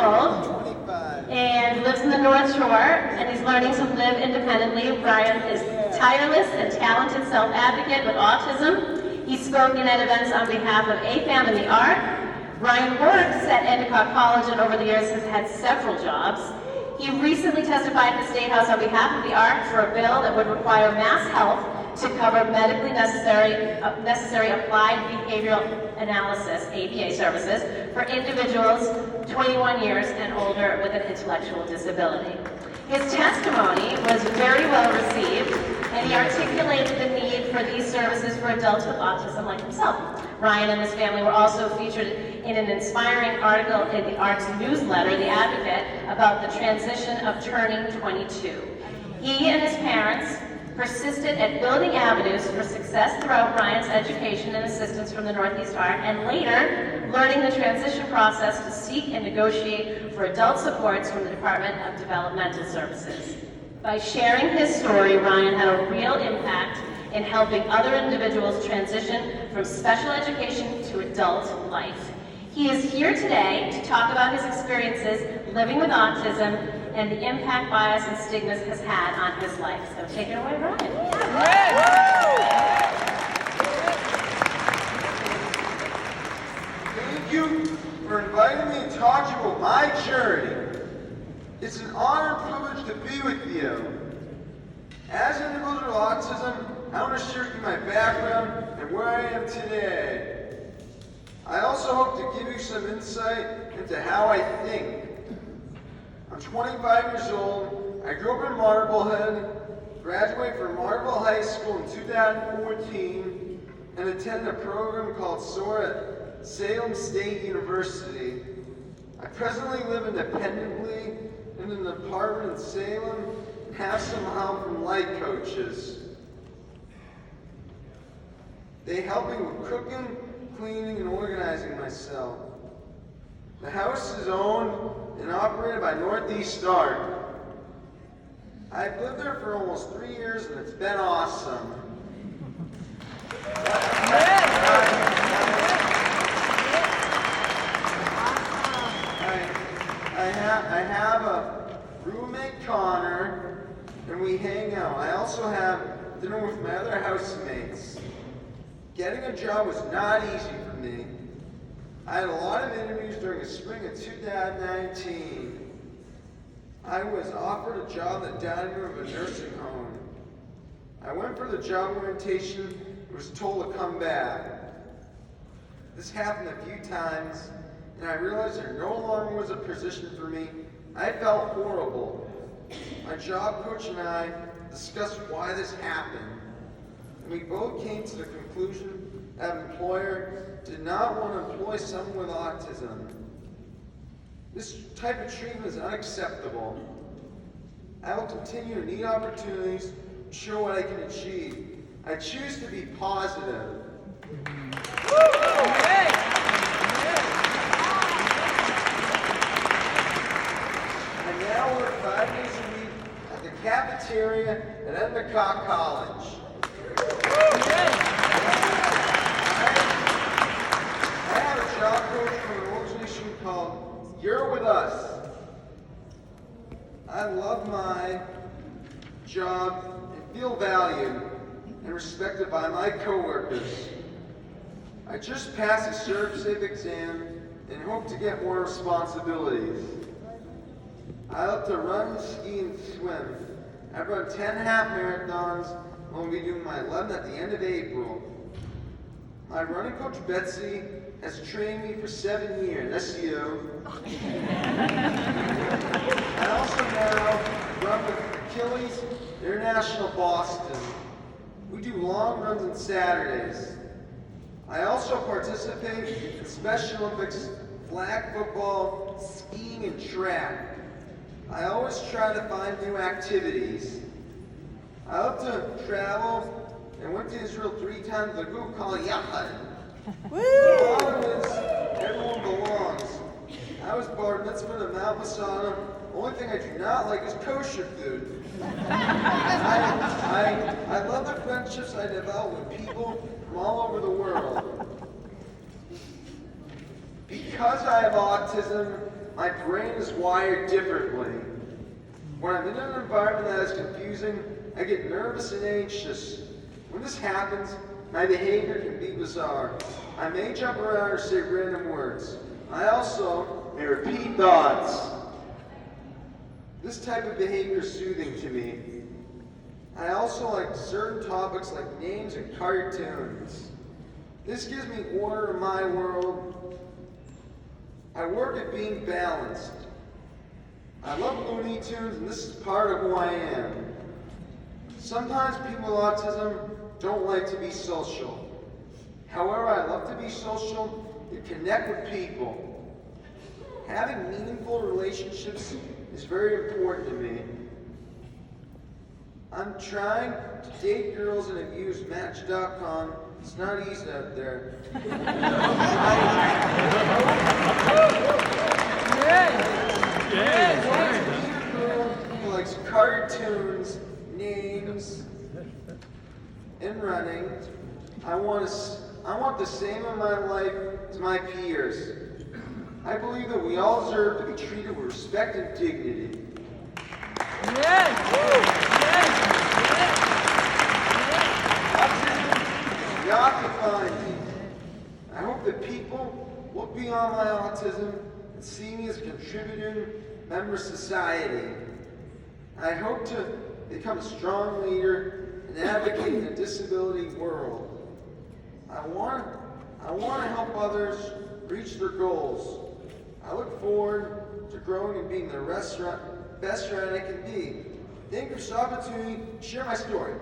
old. 25. And lives in the North Shore, and he's learning to live independently. Brian is tireless and talented self-advocate with autism. He's spoken at events on behalf of AFAM and the ARC. Brian works at Endicott College and over the years has had several jobs. He recently testified at the State House on behalf of the ARC for a bill that would require Mass Health to cover medically necessary applied behavioral analysis, ABA services, for individuals 21 years and older with an intellectual disability. His testimony was very well received, and he articulated the need for these services for adults with autism like himself. Ryan and his family were also featured in an inspiring article in the ARC's newsletter, The Advocate, about the transition of turning 22. He and his parents persisted at building avenues for success throughout Ryan's education and assistance from the Northeast ARC, and later learning the transition process to seek and negotiate for adult supports from the Department of Developmental Services. By sharing his story, Ryan had a real impact in helping other individuals transition from special education to adult life. He is here today to talk about his experiences living with autism and the impact bias and stigmas has had on his life. So take it away, Ryan. Thank you for inviting me to talk to you about my journey. It's an honor and privilege to be with you. As an individual with autism, I want to share with you my background and where I am today. I also hope to give you some insight into how I think. I'm 25 years old. I grew up in Marblehead, graduated from Marble High School in 2014, and attended a program called SOAR at Salem State University. I presently live independently in an apartment in Salem and have some help from life coaches. They help me with cooking, cleaning, and organizing myself. The house is owned and operated by Northeast ARC. I've lived there for almost 3 years and it's been awesome. I have a roommate, Connor, and we hang out. I also have dinner with my other housemates. Getting a job was not easy for me. I had a lot of interviews during the spring of 2019. I was offered a job in the dining room of a nursing home. I went for the job orientation and was told to come back. This happened a few times, and I realized there no longer was a position for me. I felt horrible. My job coach and I discussed why this happened, and we both came to the conclusion that an employer did not want to employ someone with autism. This type of treatment is unacceptable. I will continue to need opportunities to show what I can achieve. I choose to be positive. I now work 5 days a week at the cafeteria at Endicott College. I have a job coach from an organization called You're With Us. I love my job and feel valued and respected by my coworkers. I just passed the CertCiv exam and hope to get more responsibilities. I love to run, ski, and swim. I've run 10 half marathons and will be doing my 11th at the end of April. My running coach, Betsy, has trained me for 7 years. That's you. I also now run with Achilles International Boston. We do long runs on Saturdays. I also participate in Special Olympics, flag football, skiing, and track. I always try to find new activities. I love to travel and went to Israel 3 times with a group called Yachad. The bottom is everyone belongs. I was bar mitzvah in Mount Masada. Only thing I do not like is kosher food. I love the friendships I develop with people from all over the world. Because I have autism, my brain is wired differently. When I'm in an environment that is confusing, I get nervous and anxious. When this happens, my behavior can be bizarre. I may jump around or say random words. I also may repeat thoughts. This type of behavior is soothing to me. I also like certain topics like names and cartoons. This gives me order in my world. I work at being balanced. I love Looney Tunes, and this is part of who I am. Sometimes people with autism don't like to be social. However, I love to be social and connect with people. Having meaningful relationships is very important to me. I'm trying to date girls and have used Match.com. It's not easy out there. Who likes cartoons, names, and running. I want the same in my life as my peers. I believe that we all deserve to be treated with respect and dignity. Autism not define me. I hope that people look beyond my autism and see me as a contributing member of society. I hope to become a strong leader and advocate in the disability world. I want to help others reach their goals. I look forward to growing and being the best friend I can be. Thank you for this opportunity to share my story.